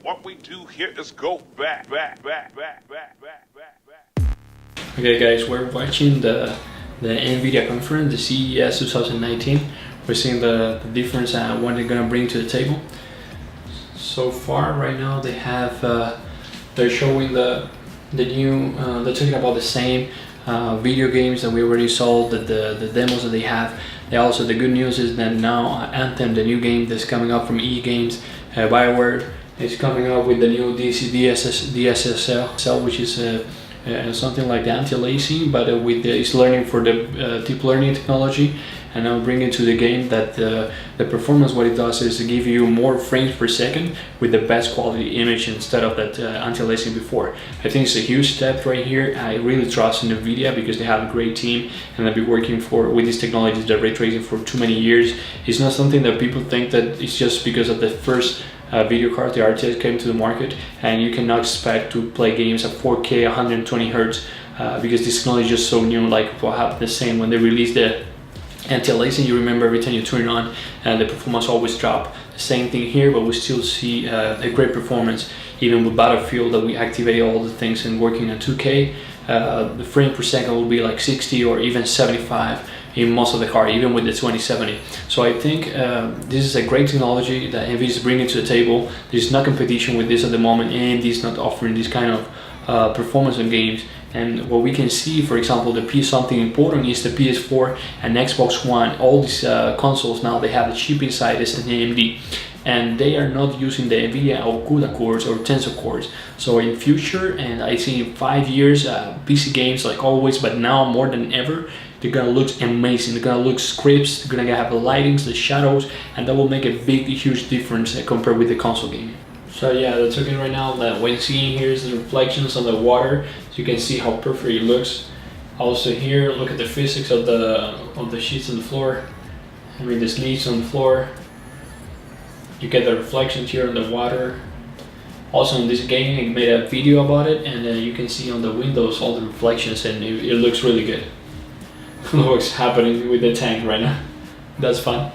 what we do here is go back. Okay guys, we're watching the Nvidia conference, the CES 2019. We're seeing the difference and what they're gonna bring to the table. So far, right now they have they're showing the new. They're talking about the same video games that we already saw, the demos that they have. They also, the good news is that now Anthem, the new game that's coming up from EA Games, BioWare, is coming up with the new DSSL, which is something like the anti-aliasing, but it's learning for the deep learning technology, and now bringing to the game that the performance, what it does is give you more frames per second with the best quality image instead of that anti-aliasing before. I think it's a huge step right here. I really trust in Nvidia because they have a great team and they've been working with these technologies, the ray tracing, for too many years. It's not something that people think that it's just because of the first video card, the RTX, came to the market, and you cannot expect to play games at 4K 120 Hz because this technology is just so new. Like what happened the same when they released the anti-aliasing, you remember every time you turn it on the performance always drop. The same thing here, but we still see a great performance even with Battlefield, that we activate all the things and working at 2K. The frame per second will be like 60 or even 75 in most of the car, even with the 2070. So I think this is a great technology that Nvidia is bringing to the table. There's no competition with this at the moment, and AMD is not offering this kind of performance on games. And what we can see, for example, something important is the PS4 and Xbox One. All these consoles now, they have a chip inside as an AMD, and they are not using the Nvidia or CUDA cores or Tensor cores. So in future, and I see in 5 years, PC games, like always, but now more than ever, they're gonna look amazing. They're gonna look crisp. They're gonna have the lightings, the shadows, and that will make a huge difference compared with the console gaming. So yeah, they're talking right now that when seeing here is the reflections on the water, so you can see how perfect it looks. Also here, look at the physics of the sheets on the floor. I mean, the sleeves on the floor. You get the reflections here on the water. Also in this game, I made a video about it, and you can see on the windows all the reflections, and it looks really good. Look what's happening with the tank right now. That's fun.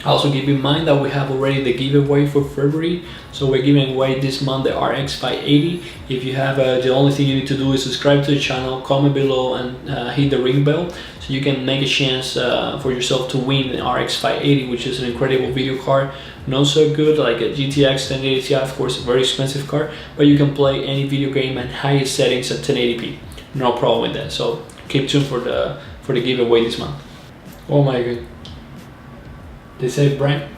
Also keep in mind that we have already the giveaway for February, so we're giving away this month the RX 580. If you have the only thing you need to do is subscribe to the channel, comment below, and hit the ring bell, so you can make a chance for yourself to win the RX 580, which is an incredible video card. Not so good like a GTX 1080 Ti, of course, a very expensive card, but you can play any video game at highest settings at 1080p. No problem with that. So keep tuned for the giveaway this month. Oh my god. They say brand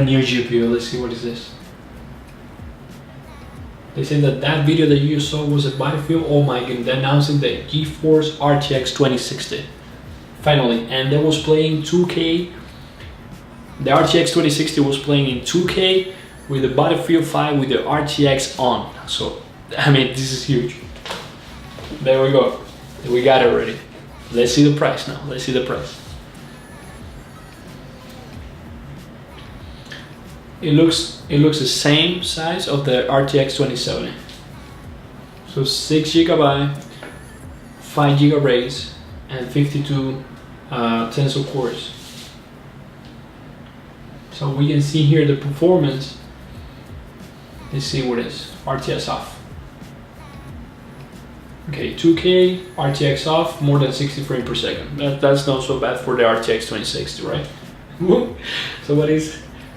new GPU. Let's see, what is this? They say that video that you saw was a Battlefield. Oh my god, they're announcing the GeForce RTX 2060. Finally, and they was playing 2K. The RTX 2060 was playing in 2K with the Battlefield 5 with the RTX on. So, I mean, this is huge. There we go. We got it already. Let's see the price now. Let's see the price. It looks the same size of the RTX 2070. So 6 GB, 5 GB RAIDs, and 52 Tensor cores. So we can see here the performance. Let's see what it is. RTX off. Okay, 2K, RTX off, more than 60 frames per second. That's not so bad for the RTX 2060, right? So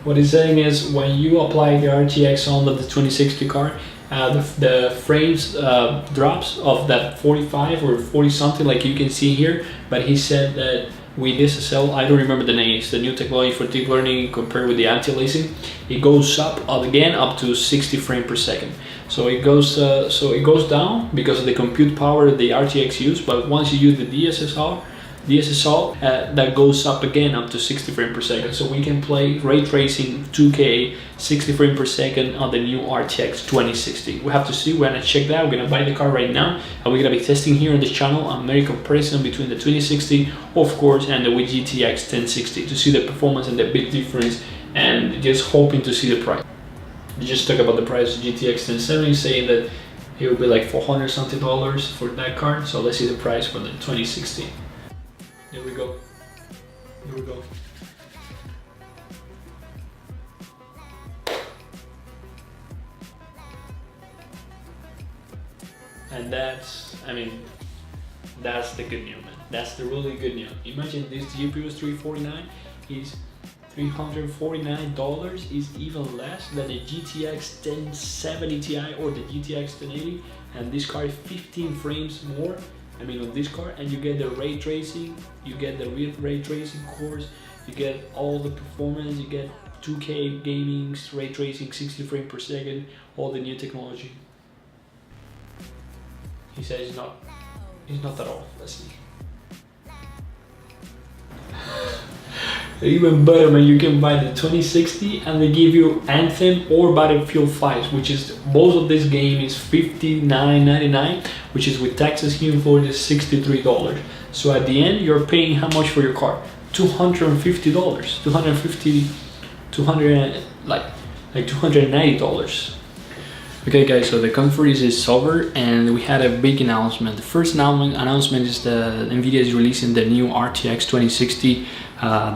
what he's saying is, when you apply the RTX on the 2060 card, the frames drops of that 45 or 40 something, like you can see here. But he said that with this SL, I don't remember the name, it's the new technology for deep learning compared with the anti-aliasing, it goes up again up to 60 frames per second. So it goes down because of the compute power the RTX use, but once you use the DSSL, that goes up again up to 60 frames per second. So we can play ray tracing 2K 60 frames per second on the new RTX 2060. We have to see, we're gonna check that. We're gonna buy the car right now, and we're gonna be testing here on the channel a very comparison between the 2060, of course, and the with GTX 1060 to see the performance and the big difference, and just hoping to see the price. You just talk about the price of GTX 1070, saying that it will be like $400 something for that card. So let's see the price for the 2060. Here we go. Here we go. And that's, I mean, that's the good news, man. That's the really good news. Imagine this GPU is $349, is $349 is even less than the GTX 1070 Ti or the GTX 1080, and this card is 15 frames more. I mean, on this card, and you get the ray tracing, you get the ray tracing cores, you get all the performance, you get 2K gaming, ray tracing, 60 frames per second, all the new technology. He says it's not at all. Let's see. Even better, man, you can buy the 2060 and they give you Anthem or Battlefield 5, which is, both of this game is $59.99, which is with taxes here in Florida $63. So at the end, you're paying how much for your car? $250, $290. Okay guys, so the conference is over and we had a big announcement. The first announcement is the Nvidia is releasing the new RTX 2060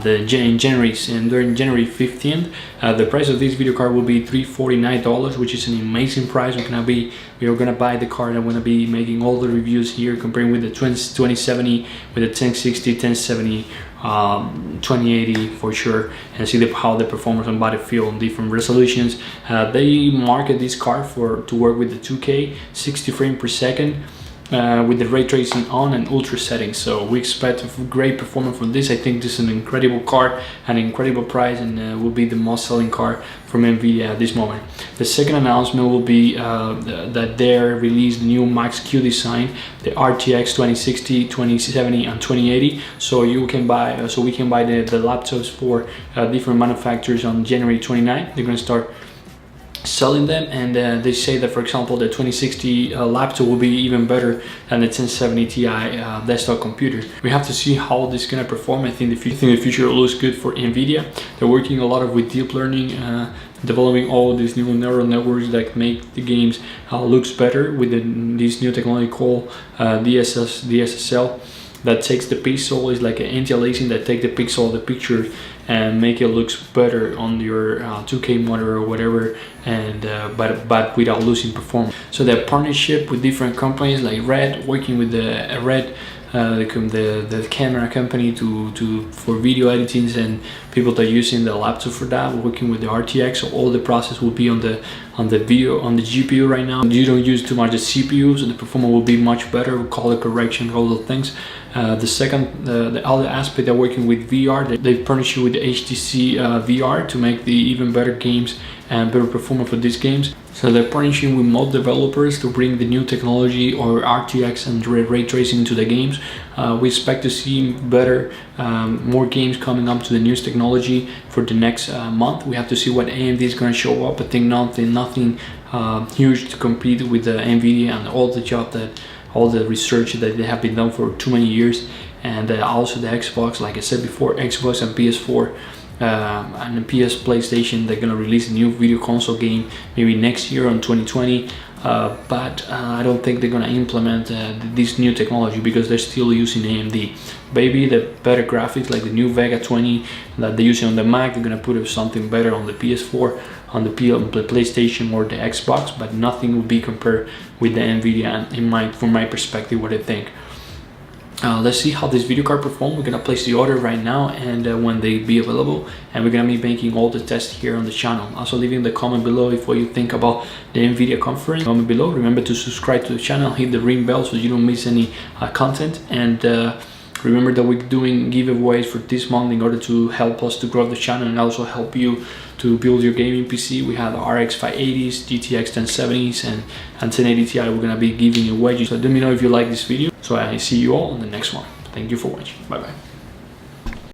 during January 15th. The price of this video card will be $349, which is an amazing price. We are gonna buy the card. I'm gonna be making all the reviews here, comparing with the 2070, with the 1060, 1070, 2080 for sure, and see how the performance on Battlefield on different resolutions. They market this card to work with the 2K 60 frames per second. With the ray tracing on and ultra settings, so we expect a great performance from this. I think this is an incredible card, an incredible price, and will be the most selling card from Nvidia at this moment. The second announcement will be that they released the new Max Q design, the RTX 2060, 2070, and 2080. So we can buy the laptops for different manufacturers on January 29th. They're going to start selling them, and they say that, for example, the 2060 laptop will be even better than the 1070 Ti desktop computer. We have to see how this is gonna perform. I think the future looks good for Nvidia. They're working a lot with deep learning, developing all these new neural networks that make the games looks better with this new technology called DSSL. That takes the pixel, is like an anti-aliasing that take the pixel of the picture and make it looks better on your 2K monitor or whatever, and but without losing performance. So the partnership with different companies like Red, working with the Red, the camera company for video editing, and people that are using the laptop for that, working with the RTX. So all the process will be on the GPU right now. You don't use too much the CPU, so the performance will be much better. Color correction, all those things. The other aspect, they're working with VR. They partnership with the HTC VR to make the even better games and better performance for these games. So they're partnering with mod developers to bring the new technology or RTX and ray tracing to the games. We expect to see better, more games coming up to the newest technology for the next month. We have to see what AMD is going to show up. I think nothing huge to compete with the Nvidia and all the research that they have been done for too many years. And also the Xbox, like I said before, Xbox and PS4 and the PlayStation, they're gonna release a new video console game maybe next year on 2020. But I don't think they're gonna implement this new technology because they're still using AMD. Maybe the better graphics, like the new Vega 20 that they're using on the Mac, they're gonna put something better on the PS4, on the PlayStation or the Xbox, but nothing will be compared with the Nvidia. And from my perspective, what I think. Let's see how this video card performs. We're gonna place the order right now, and when they be available, and we're gonna be making all the tests here on the channel. Also, leave in the comment below if what you think about the Nvidia conference. Comment below. Remember to subscribe to the channel, hit the ring bell so you don't miss any content, and remember that we're doing giveaways for this month in order to help us to grow the channel and also help you to build your gaming PC. We have the RX 580s, GTX 1070s, and 1080 Ti. We're gonna be giving away. So let me know if you like this video. So I see you all on the next one. Thank you for watching. Bye bye.